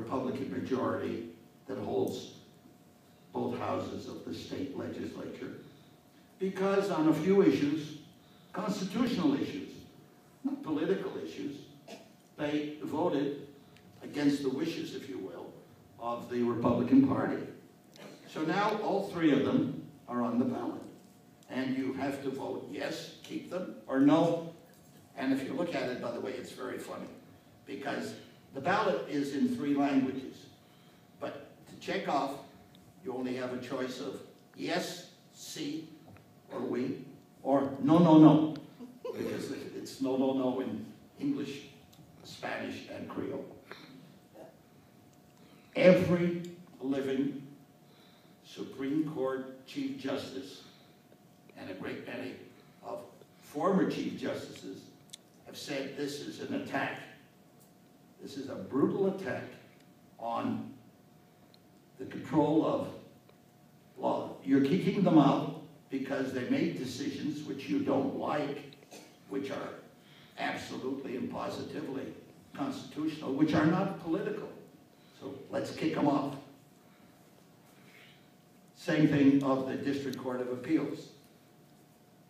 Republican majority that holds both houses of the state legislature. Because on a few issues, constitutional issues, not political issues, they voted against the wishes, if you will, of the Republican Party. So now all three of them are on the ballot. And you have to vote yes, keep them, or no. And if you look at it, by the way, it's very funny, because the ballot is in 3 languages. But to check off, you only have a choice of yes, sí, or oui, or no, no, no, because it's no, no, no in English, Spanish, and Creole. Every living Supreme Court Chief Justice and a great many of former Chief Justices have said this is an attack. This is a brutal attack on the control of law. You're kicking them out because they made decisions which you don't like, which are absolutely and positively constitutional, which are not political. So let's kick them off. Same thing of the District Court of Appeals.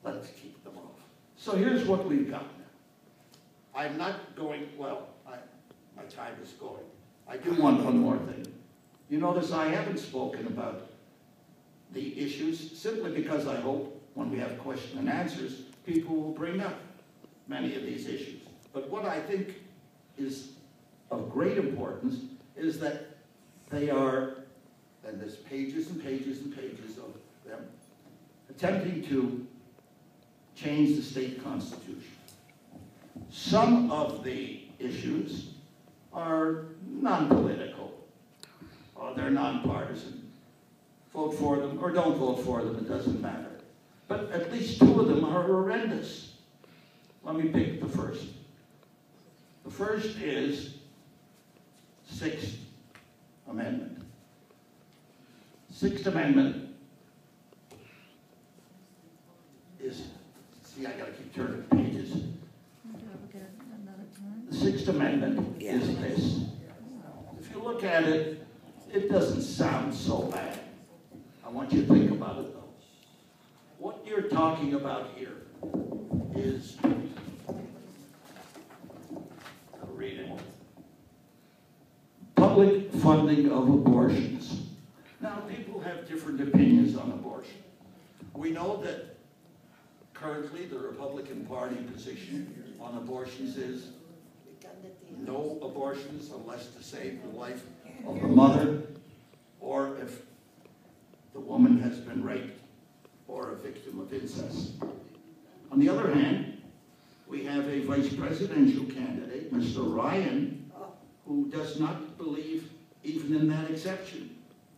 Let's keep them off. So here's what we've got now. I'm not going, well, my time is going. I do want one more thing. You notice I haven't spoken about the issues simply because I hope when we have question and answers, people will bring up many of these issues. But what I think is of great importance is that they are, and there's pages and pages and pages of them, attempting to change the state constitution. Some of the issues are non-political, or they're nonpartisan. Vote for them or don't vote for them, it doesn't matter. But at least 2 of them are horrendous. Let me pick the first. The first is 6th Amendment. 6th Amendment is, see, I gotta keep turning pages. The 6th Amendment is this. If you look at it, it doesn't sound so bad. I want you to think about it though. What you're talking about here is, I'll read it, public funding of abortions. Now, people have different opinions on abortion. We know that currently the Republican Party position on abortions is no abortions unless to save the life of the mother, or if the woman has been raped or a victim of incest. On the other hand, we have a vice presidential candidate, Mr. Ryan, who does not believe even in that exception.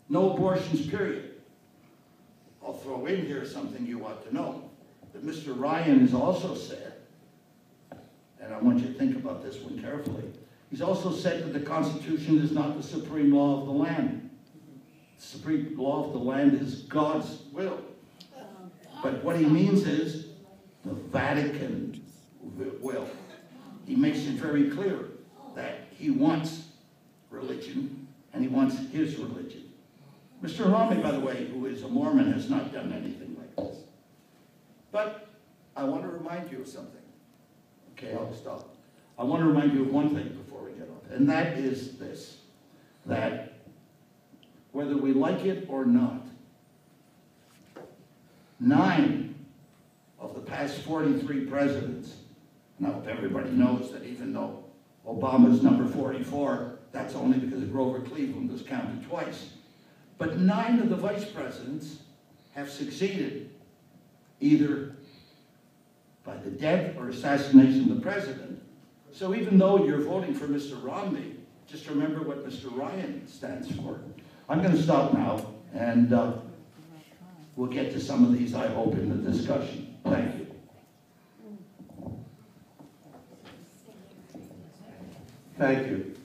No abortions, period. I'll throw in here something you ought to know, that Mr. Ryan has also said, and I want you to think about this one carefully, he's also said that the Constitution is not the supreme law of the land. The supreme law of the land is God's will. But what he means is the Vatican will. He makes it very clear that he wants religion, and he wants his religion. Mr. Romney, by the way, who is a Mormon, has not done anything like this. But I want to remind you of something. Okay, I'll stop. I want to remind you of one thing before we get off, and that is this, that whether we like it or not, 9 of the past 43 presidents, now everybody knows that even though Obama's number 44, that's only because Grover Cleveland was counted twice. But 9 of the vice presidents have succeeded either by the death or assassination of the president. So even though you're voting for Mr. Romney, just remember what Mr. Ryan stands for. I'm going to stop now, and we'll get to some of these, I hope, in the discussion. Thank you. Thank you.